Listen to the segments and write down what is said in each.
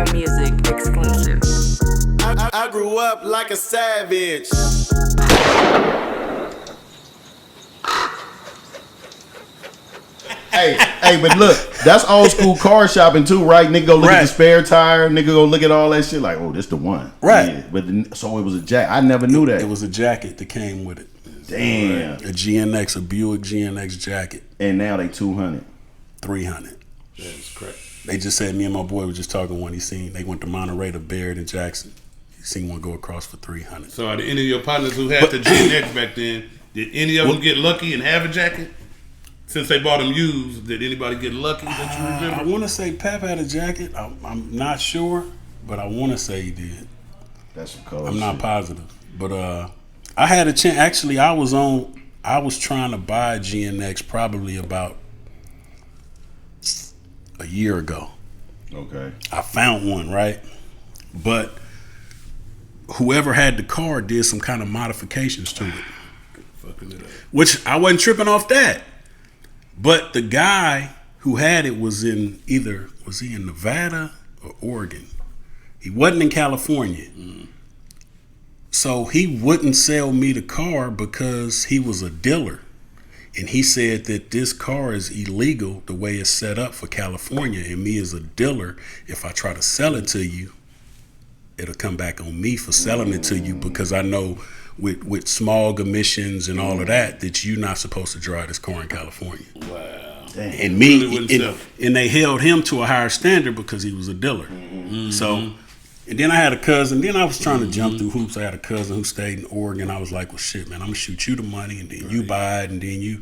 Real Music exclusive. I grew up like a savage. Hey, but look, that's old school car shopping too, right? Nigga go look at the spare tire, nigga go look at all that shit, like, oh, this the one. Right. Yeah. But so it was a jacket. I never knew that. It was a jacket that came with it. Damn. A GNX, a Buick GNX jacket. And now they 200. 300. That's crazy. They just said, me and my boy were just talking when they went to Monterey to Baird and Jackson. He seen one go across for 300. So are there any of your partners who had the GNX back then, did any of them get lucky and have a jacket? Since they bought them used, did anybody get lucky that you remember? I want to say Pep had a jacket. I'm not sure, but I want to say he did. That's some cold I'm not positive. But I had a chance. Actually, I was trying to buy a GNX probably about a year ago. Okay. I found one, right? But whoever had the car did some kind of modifications to it. Fucking it up. Which I wasn't tripping off that. But the guy who had it was in Nevada or Oregon? He wasn't in California. Mm. So he wouldn't sell me the car because he was a dealer. And he said that this car is illegal the way it's set up for California. And me as a dealer, if I try to sell it to you, it'll come back on me for selling it to you because I know with smog emissions and all of that you're not supposed to drive this car in California. Wow. Damn. And me, Really and they held him to a higher standard because he was a dealer. Mm-hmm. So, and then I had a cousin. Then I was trying to jump through hoops. I had a cousin who stayed in Oregon. I was like, well, shit, man, I'm going to shoot you the money and then you buy it and then you.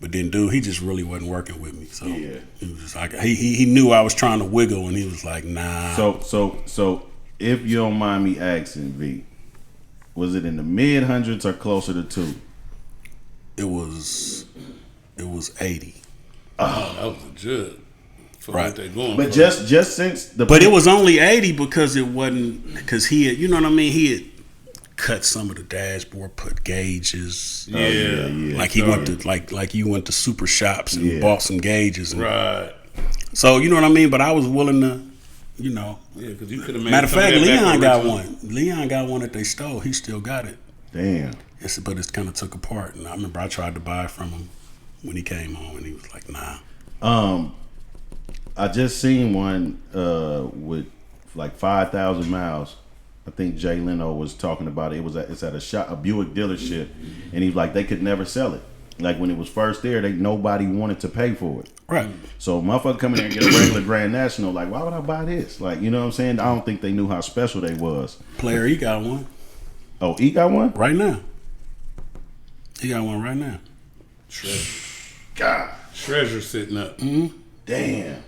But then, dude, he just really wasn't working with me. So he was just like, he knew I was trying to wiggle and he was like, nah. So if you don't mind me asking, V, was it in the mid hundreds or closer to 2? It was 80. Oh, that was good. For right. What they going but for. just since the. But it was only 80 because it wasn't because he had, you know what I mean? He had cut some of the dashboard, put gauges. Yeah. Like he went to like you went to super shops and bought some gauges. And, right. So you know what I mean? But I was willing to. You know, yeah, because you could have made. Matter of fact, Leon got original. one. Leon got one that they stole. He still got it. Damn. But it's kind of took apart. And I remember I tried to buy it from him when he came home, and he was like, "Nah." I just seen one with like 5,000 miles. I think Jay Leno was talking about it. It's at a Buick dealership, and he was like, they could never sell it. Like when it was first there, nobody wanted to pay for it. Right. So motherfucker come in there and get a regular Grand National, like, why would I buy this? Like, you know what I'm saying? I don't think they knew how special they was. Player, he got one. Oh, he got one? Right now. He got one right now. Treasure. God. Treasure sitting up. Mm-hmm. Damn.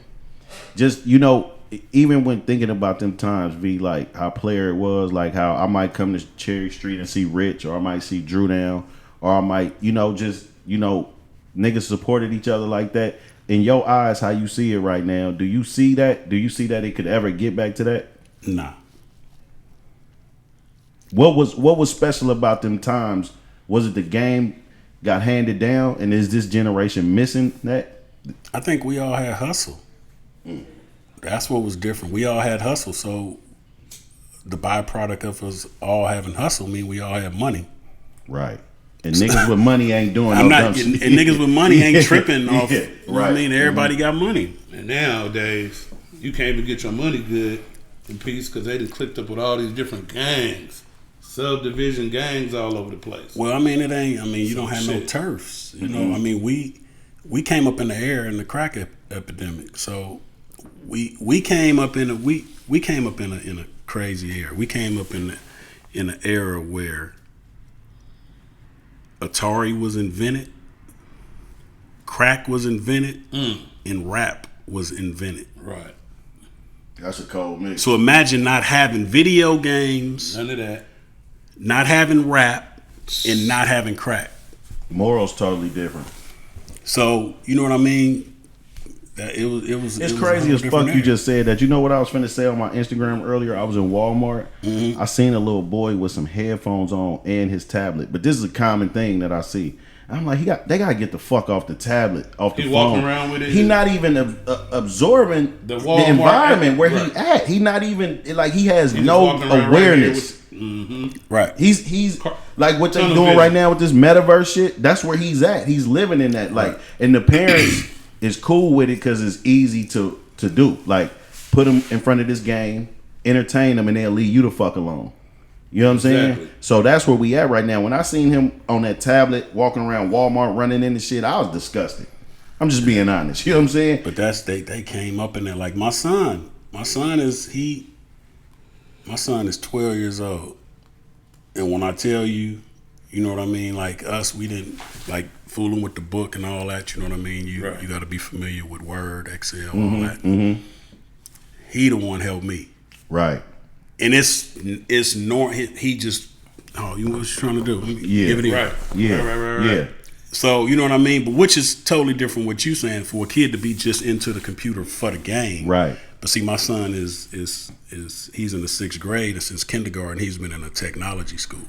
Just, you know, even when thinking about them times, V, like how Player it was, like how I might come to Cherry Street and see Rich, or I might see Drew down, or I might, you know, just, you know, niggas supported each other like that. In your eyes, how you see it right now, do you see that? Do you see that it could ever get back to that? Nah. What was special about them times? Was it the game got handed down, and is this generation missing that? I think we all had hustle. That's what was different. We all had hustle, so the byproduct of us all having hustle mean we all have money. Right. And niggas with money ain't doing dumb shit. And niggas with money ain't tripping off. Yeah, you know what I mean? Everybody got money. And nowadays, you can't even get your money good in peace because they done clicked up with all these different gangs, subdivision gangs all over the place. Well, I mean, you don't have no turfs. You know, I mean, we came up in the era in the crack epidemic. So we came up in a crazy era. We came up in an era where Atari was invented, crack was invented, and rap was invented. Right. That's a cold mix. So imagine not having video games, None of that. not having rap, and not having crack. Morals totally different. So you know what I mean? It was. It's crazy as fuck. You just said that. You know what I was finna say on my Instagram earlier? I was in Walmart. I seen a little boy with some headphones on and his tablet. But this is a common thing that I see. I'm like, they gotta get the fuck off the tablet, off the He phone. walking around with it. He not even absorbing The the Walmart environment where right. he at. He not even like he has He's no walking around awareness. Right. He's like what they Tunnel doing vision. right now with this metaverse shit. That's where he's at. He's living in that. Like, and the parents is cool with it because it's easy to do. Like, put them in front of this game, entertain them, and they'll leave you the fuck alone. You know what I'm saying? Exactly. So that's where we at right now. When I seen him on that tablet walking around Walmart running into shit, I was disgusted. I'm just being honest. You know what I'm saying? But that's they came up in there like my son. My son is 12 years old. And when I tell you, you know what I mean, like us, we didn't like fooling with the book and all that, you know what I mean? You got to be familiar with Word, Excel, all that. Mm-hmm. He the one helped me. Right. And it's normal. He just, what you trying to do? Yeah. Give it in. Right. Yeah. Right. Yeah. So, you know what I mean? But which is totally different what you saying for a kid to be just into the computer for the game. Right. But see, my son is he's in the 6th grade, and since kindergarten he's been in a technology school.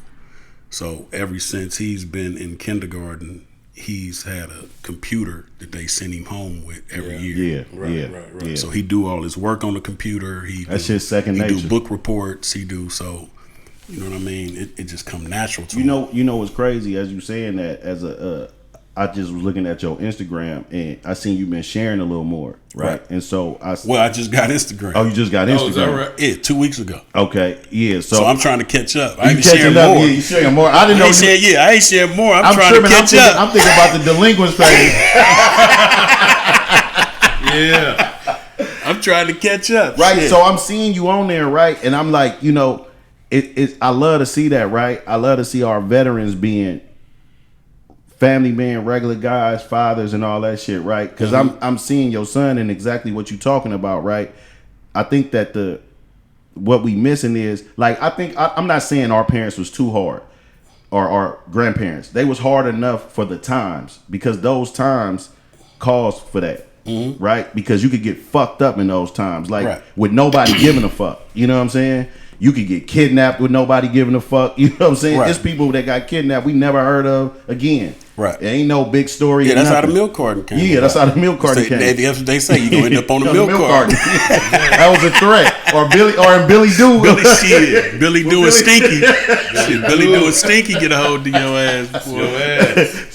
So ever since he's been in kindergarten, he's had a computer that they send him home with every year. Right. So he do all his work on the computer. That's just second nature. He do book reports. He do so. You know what I mean? It just come natural to him. You know what's crazy as you saying that as I just was looking at your Instagram and I seen you been sharing a little more, right? And so I just got Instagram. Oh, you just got Instagram? Is that right? Yeah, 2 weeks ago. Okay, yeah. So I'm trying to catch up. I you ain't sharing up? more. Yeah, you sharing more? I didn't know. I ain't sharing more. I'm trying to catch up. I'm thinking about the Delinquents page. Yeah. I'm trying to catch up. Right. Shit. So I'm seeing you on there, right? And I'm like, you know, I love to see that, right? I love to see our veterans being family man, regular guys, fathers, and all that shit, right? Because I'm seeing your son and exactly what you're talking about, right? I think that what we missing is like I'm not saying our parents was too hard or our grandparents. They was hard enough for the times because those times caused for that. Right? Because you could get fucked up in those times, like with nobody giving a fuck. You know what I'm saying? You could get kidnapped with nobody giving a fuck. You know what I'm saying? There's people that got kidnapped we never heard of again. Right. It ain't no big story. Yeah, that's nothing. how the milk carton came. Yeah, that's how the milk carton came. That's what they say. You gonna end up on the milk carton. That was a threat. Or in Billy Do. Billy Do and Stinky. Billy Do and Stinky get a hold of your ass.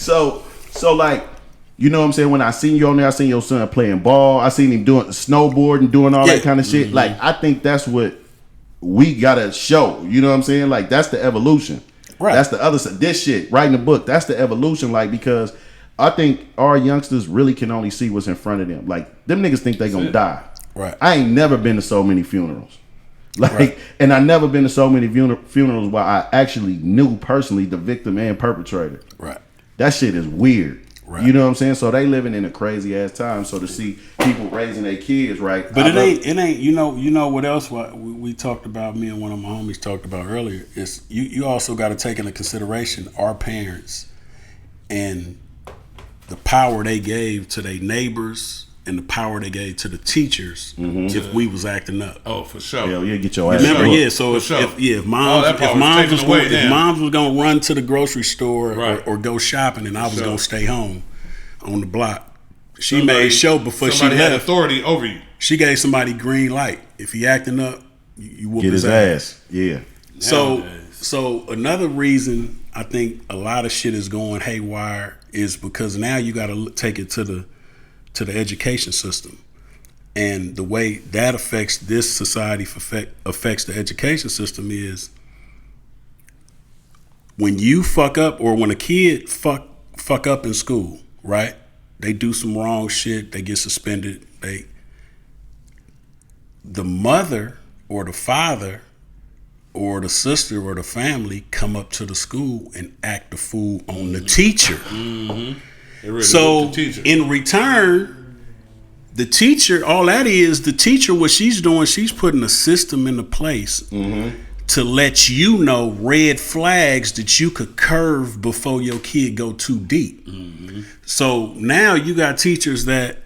So like, you know what I'm saying? When I seen you on there, I seen your son playing ball. I seen him doing snowboarding, doing all that kind of shit. Like, I think that's what we gotta show. You know what I'm saying? Like, that's the evolution. Right. That's the other side. This shit, writing a book, that's the evolution. Like, because I think our youngsters really can only see what's in front of them. Like, them niggas think they gonna die. Right. I ain't never been to so many funerals. Like, and I never been to so many funerals where I actually knew personally the victim and perpetrator. Right. That shit is weird. Right. You know what I'm saying? So they living in a crazy ass time. So to see people raising their kids, right? But it ain't. You know what else? What we talked about. Me and one of my homies talked about earlier is you also got to take into consideration our parents and the power they gave to their neighbors and the power they gave to the teachers if we was acting up. Oh, for sure. Yeah, you get your ass. Remember, up. So if moms was gonna run to the grocery store or go shopping, and I was gonna stay home on the block, she made sure before she left. Somebody had authority over you. She gave somebody green light. If he acting up, you whoop get his ass. Yeah. So another reason I think a lot of shit is going haywire is because now you got to take it to the education system, and the way that affects this society affects the education system is when you fuck up or when a kid fuck up in school, right? They do some wrong shit, they get suspended. The mother or the father or the sister or the family come up to the school and act the fool on the teacher. So in return, the teacher, all that is, the teacher, what she's doing, she's putting a system into place to let you know red flags that you could curve before your kid go too deep. So now you got teachers that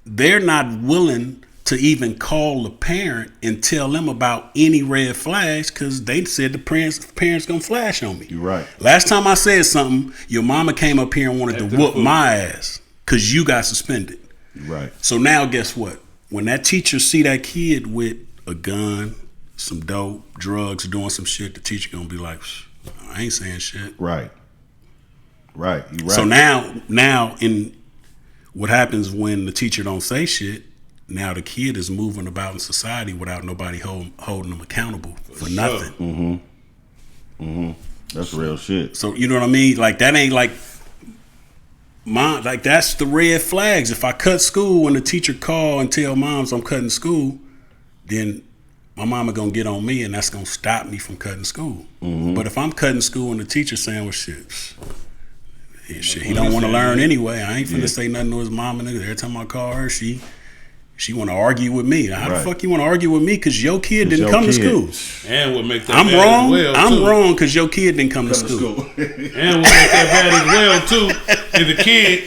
they're not willing to even call the parent and tell them about any red flags because they said the parents gonna flash on me. You're right. Last time I said something, your mama came up here and wanted to whoop my ass because you got suspended. Right. So now guess what? When that teacher see that kid with a gun, some dope, drugs, doing some shit, the teacher gonna be like, I ain't saying shit. Right. Right. You're right. So now in what happens when the teacher don't say shit, now the kid is moving about in society without nobody holding them accountable for nothing. That's real shit. So you know what I mean? Like that ain't like that's the red flags. If I cut school and the teacher call and tell moms I'm cutting school, then my mama gonna get on me and that's gonna stop me from cutting school. But if I'm cutting school and the teacher saying, well shit, he don't want to learn anyway. I ain't finna say nothing to his mama. Every time I call her, she want to argue with me. How the fuck you want to argue with me? Because your kid didn't come to school. And what make that I'm bad wrong. as well, I'm too. wrong because your kid didn't come to school. And what make that bad as well too is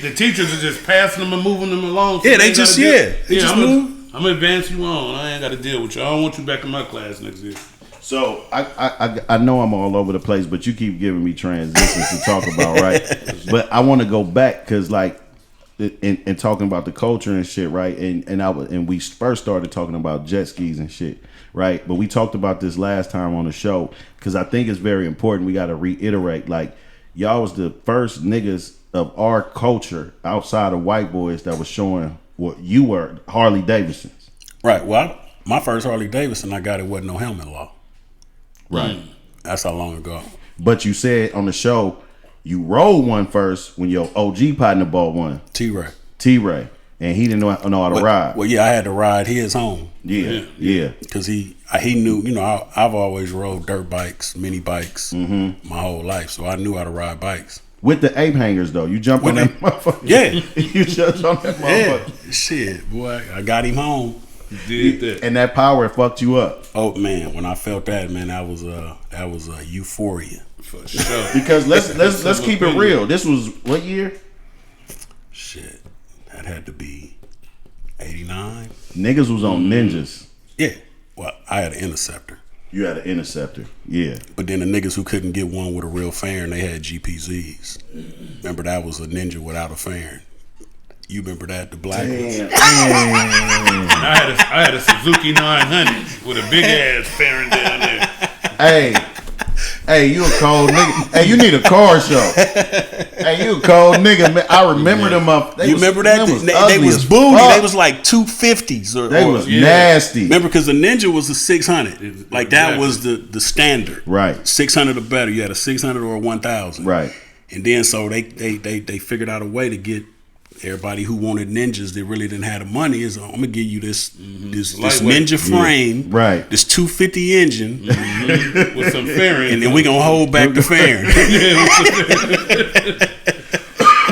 the teachers are just passing them and moving them along. So They just move. I'm gonna advance you on. I ain't got to deal with you. I don't want you back in my class next year. So I know I'm all over the place, but you keep giving me transitions to talk about, right? But I want to go back because like in talking about the culture and shit, right? And we first started talking about jet skis and shit, right? But we talked about this last time on the show because I think it's very important. We got to reiterate, like y'all was the first niggas of our culture outside of white boys that was showing what you were, Harley Davidsons. Right. Well, my first Harley Davidson I got, it wasn't no helmet law. Right. That's how long ago. But you said on the show you rode one first when your OG partner bought one. T-Ray. And he didn't know how to ride. Well, yeah, I had to ride his home. Yeah. Because he knew, I've always rode dirt bikes, mini bikes my whole life. So I knew how to ride bikes. With the ape hangers, though. You jumped on that motherfucker. Yeah. You jumped on that motherfucker. Yeah. Shit, boy. I got him home. Did that. And that power fucked you up. Oh, man. When I felt that, man, that was a euphoria. For sure. Because let's keep it real. This was what year? Shit. That had to be 89. Niggas was on Ninjas. Yeah. Well, I had an Interceptor. You had an Interceptor. Yeah. But then the niggas who couldn't get one with a real fairing, they had GPZs. Remember that was a Ninja without a fairing. You remember that, the black ones? I had a Suzuki 900 with a big ass fairing down there. Hey, you a cold nigga. Hey, you need a car show. Hey, you a cold nigga, man. I remember them up. You remember that? They was booty. They was like 250s. They was nasty. Remember, because the Ninja was a 600. Like, that was the standard. Right. 600 or better. You had a 600 or a 1000. Right. And then so they figured out a way to get everybody who wanted Ninjas that really didn't have the money is I'm gonna give you this Ninja frame, right? This 250 engine with some fairing, and then we gonna hold back the fairing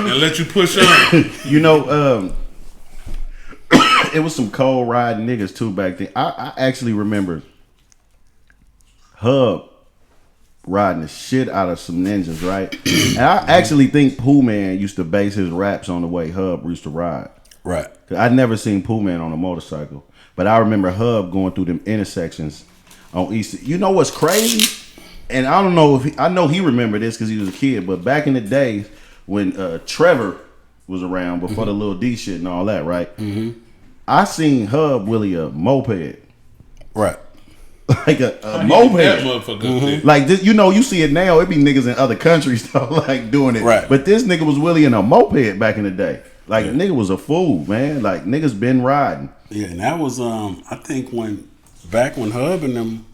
and let you push on. It was some cold riding niggas too back then. I actually remember Hub riding the shit out of some Ninjas, right? And I actually think Pooh Man used to base his raps on the way Hub used to ride. Right. I'd never seen Pooh Man on a motorcycle, but I remember Hub going through them intersections on East. You know what's crazy? And I don't know if I know he remembered this because he was a kid, but back in the days when Trevor was around before the Lil D shit and all that, right? I seen Hub Willie a moped. Right. Like a moped. That motherfucker. Like this, you see it now. It be niggas in other countries though, like doing it. Right. But this nigga was Willie in a moped back in the day. Like nigga was a fool, man. Like niggas been riding. Yeah, and that was I think when Hub and them,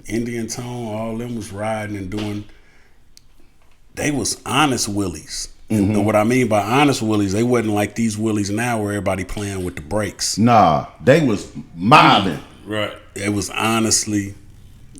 Indian Tone, all them was riding and doing. They was honest willies. And what I mean by honest willies, they wasn't like these willies now where everybody playing with the brakes. Nah, they was mobbing. Right. It was honestly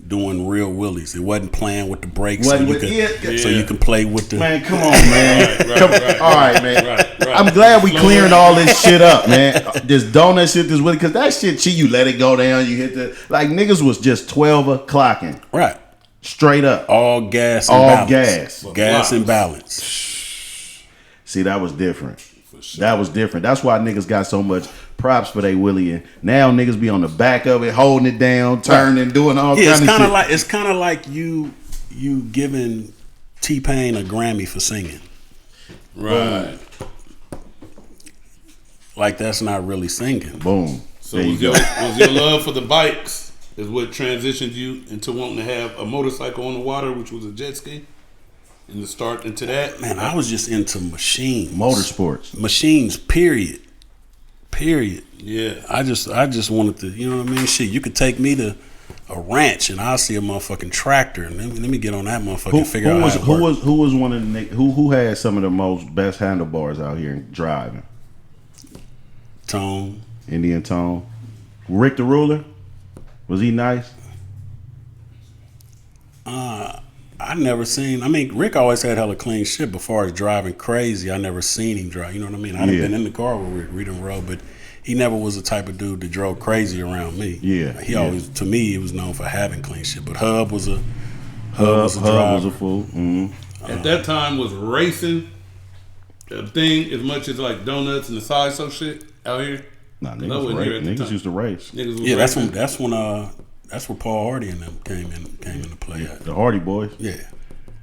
doing real willies. It wasn't playing with the brakes so you can play with the. Man, come on, man. Right. All right, man. Right. I'm glad we clearing all this shit up, man. This donut shit, this willie, because that shit, you let it go down, you hit the like niggas was just 12 o'clocking. Right. Straight up. All gas and all balance. gas. Gas and balance. See, that was different. sure. That was different. That's why niggas got so much props for they Willie. And now niggas be on the back of it, holding it down, turning, doing all kind of shit. It's kind of like you giving T-Pain a Grammy for singing. Right. Like that's not really singing. Boom. So There you go. was your love for the bikes is what transitioned you into wanting to have a motorcycle on the water, which was a jet ski? And to start into that? Man, I was just into machines. Motorsports. Machines, period. Yeah. I just wanted to, you know what I mean? Shit, you could take me to a ranch and I'll see a motherfucking tractor and let me get on that motherfucker and figure out how it works. Who was one of the who had some of the most best handlebars out here driving? Tone. Indian Tone. Rick the Ruler? Was he nice? I never seen. I mean, Rick always had hella clean shit. Before as driving crazy, I never seen him drive. You know what I mean? I'd have been in the car with Rick, we done rode, but he never was the type of dude that drove crazy around me. Yeah, he always, to me, he was known for having clean shit. But Hub was a Hub driver. was a fool. Mm-hmm. At that time, was racing a thing as much as like donuts and the side so shit out here? Nah, I wasn't here at the niggas time. used to race. Niggas was Yeah, racing. that's where Paul Hardy and them came into play at. The Hardy Boys. Yeah.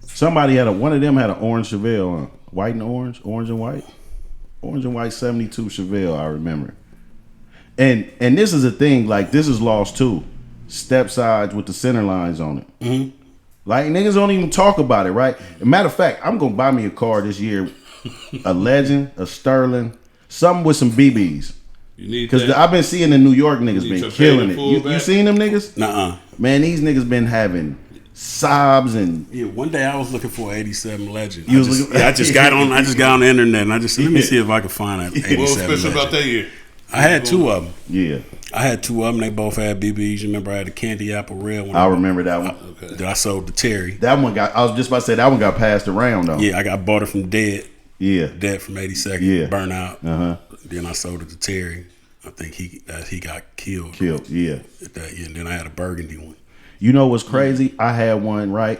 Somebody one of them had an orange Chevelle, white and orange and white 72 Chevelle. I remember. And this is a thing, like this is lost too. Step sides with the center lines on it. Mm-hmm. Like niggas don't even talk about it, right? Matter of fact, I'm gonna buy me a car this year, a Legend, a Sterling, something with some BBs. You need Because that. I've been seeing the New York niggas need been your killing favorite it. You fullback? seen them niggas? Nuh-uh. Man, these niggas been having Saabs and Yeah, one day I was looking for an 87 Legend. You was looking- I just got on the internet and I just said, let me see if I can find an 87 What was special Legend. about that year? I had two of them. yeah. They both had BBs. You remember I had the candy apple red one. I remember that one. Okay. That I sold to Terry. That one I was just about to say that one got passed around though. Yeah, I bought it from Dead Yeah. from 82nd. Yeah. Burn out. Uh-huh. Then I sold it to Terry. I think he got killed. Killed. Yeah. At that year. And then I had a burgundy one. You know what's crazy? I had one, right?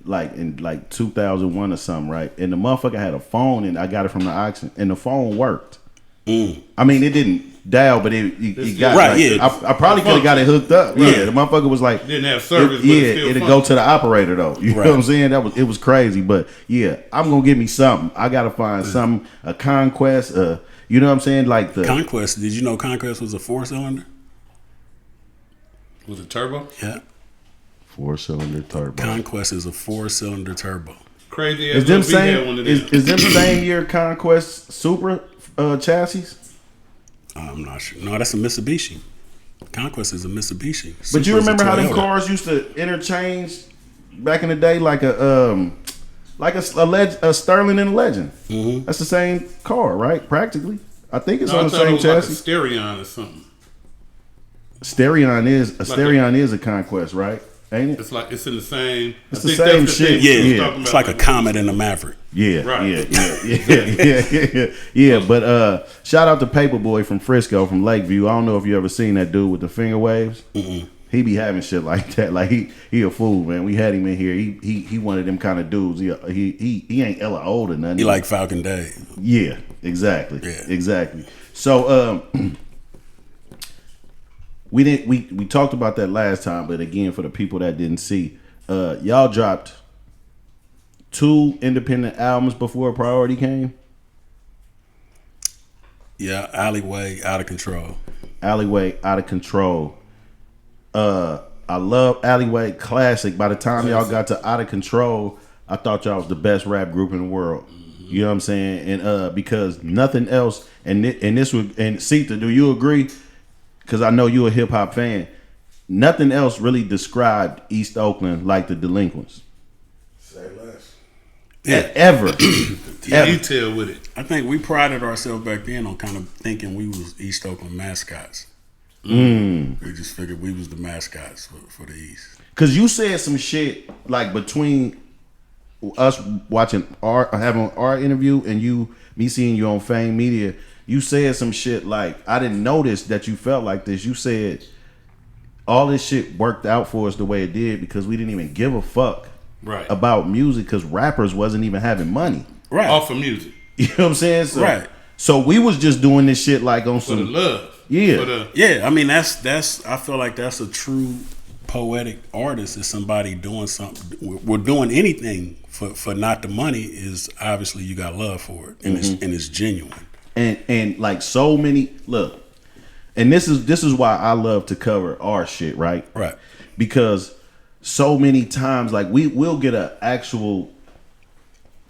like in 2001 or something, right? And the motherfucker had a phone and I got it from the auction and the phone worked. I mean, it didn't dial, but it got right. like, Yeah, I probably could have got it hooked up. Right. Yeah, the motherfucker was like, Didn't have service, but yeah, it's still it'd fun. go to the operator though. You know Right. what I'm saying? It was crazy, but yeah, I'm gonna give me something. I gotta find something, a Conquest, you know what I'm saying? Like the Conquest. Did you know Conquest was a 4-cylinder? Was it turbo? Yeah. 4-cylinder turbo. Conquest is a 4-cylinder turbo. Crazy Is as them LB had one same of is, them. is them same year Conquest Supra chassis? I'm not sure. No, that's a Mitsubishi. Conquest is a Mitsubishi. But Supra's you a remember how them Toyota. cars used to interchange back in the day, like a Sterling and a Legend. Mm-hmm. That's the same car, right? Practically, I think it's No, on I the thought it same was like a chassis. Stereon or something. Stereon is a Conquest, right? Ain't it? It's like it's in the same. It's I the think same that's shit. thing we was Yeah, talking it's about. like a Comet and a Maverick. Yeah, Right. yeah. But shout out to Paperboy from Frisco, from Lakeview. I don't know if you ever seen that dude with the finger waves. Mm-mm. He be having shit like that. Like he a fool, man. We had him in here. He one of them kind of dudes. He ain't hella old or nothing. He like Falcon Dave. Yeah, exactly. Yeah. Exactly. So we talked about that last time, but again, for the people that didn't see, y'all dropped 2 independent albums before Priority came. Yeah, Alleyway, Out of Control. Alleyway, Out of Control. I love Alleyway, classic. By the time y'all got to Out of Control, I thought y'all was the best rap group in the world. You know what I'm saying? And because nothing else, and this would, and Sita, do you agree? Because I know you're a hip hop fan. Nothing else really described East Oakland like the Delinquents. Say less. Yeah. Ever. Ever. Detail with it. I think we prided ourselves back then on kind of thinking we was East Oakland mascots. Mm. We just figured we was the mascots for the East. Because you said some shit like between us watching having our interview and me seeing you on Fame Media, you said some shit like, I didn't notice that you felt like this. You said all this shit worked out for us the way it did because we didn't even give a fuck Right. about music because rappers wasn't even having money. Right. Off of music. You know what I'm saying? So, Right. So we was just doing this shit like on For the some love. Yeah. For the, Yeah, I mean that's I feel like that's a true poetic artist is somebody doing something. We're doing anything for not the money is obviously you got love for it and it's genuine. And like so many look, and this is why I love to cover our shit, right? Right. Because so many times like we'll get an actual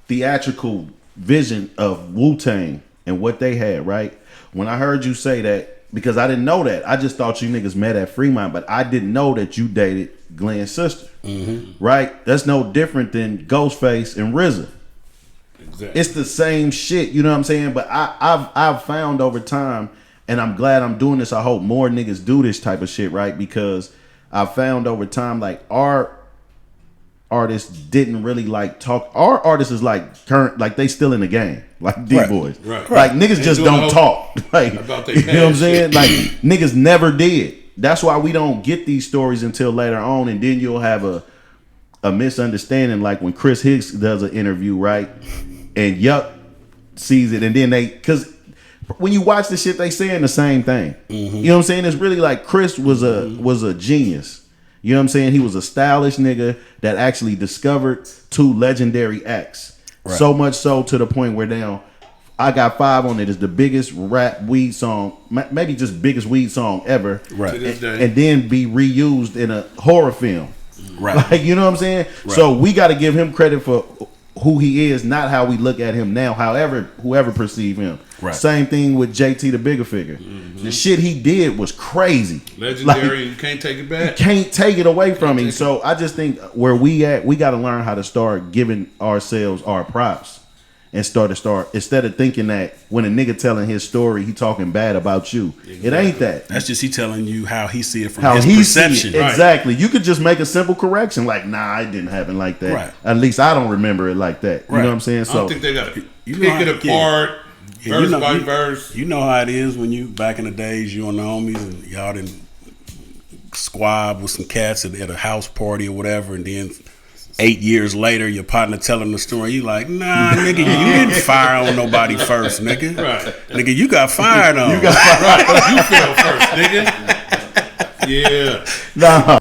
theatrical vision of Wu-Tang and what they had, right? When I heard you say that, because I didn't know that. I just thought you niggas met at Fremont, but I didn't know that you dated Glenn's sister. Right? That's no different than Ghostface and RZA. exactly. It's the same shit, you know what I'm saying? But I've found over time, and I'm glad I'm doing this. I hope more niggas do this type of shit, right? Because I found over time, like our artists didn't really like talk. Our artists is like current, like they still in the game, like D-boys. Right. Like niggas They just doing don't the talk. Like about their you know what I'm past saying? shit. Like niggas never did. That's why we don't get these stories until later on, and then you'll have a misunderstanding, like when Chris Hicks does an interview, right? And Yuck sees it, and then because when you watch the shit, they saying the same thing. You know what I'm saying? It's really like Chris was a genius. You know what I'm saying? He was a stylish nigga that actually discovered two legendary acts. Right. So much so to the point where now I Got Five on it is the biggest rap weed song, maybe just biggest weed song ever. Right. To this day. And then be reused in a horror film. Right. Like, you know what I'm saying? Right. So we got to give him credit for who he is, not how we look at him now, however, whoever perceive him. Right. Same thing with JT the Bigger Figure. The shit he did was crazy. Legendary, you can't take it back. Can't take it away from him. So I just think where we at, we got to learn how to start giving ourselves our props and start instead of thinking that when a nigga telling his story, he talking bad about you. It ain't that. That's just he telling you how he see it from How his he perception. see it. Exactly. You could just make a simple correction, like, nah, it didn't happen like that. Right. At least I don't remember it like that. You Right. know what I'm saying? I So don't think they got to You pick know it how- apart, Yeah, verse by verse. You know how it is when you back in the days, you and the homies and y'all didn't squab with some cats at a house party or whatever, and then 8 years later, your partner telling the story. You like, nah, nigga, you didn't fire on nobody first, nigga. Right. Nigga, you got fired on. Right, 'cause you fell first, nigga. Yeah. nah.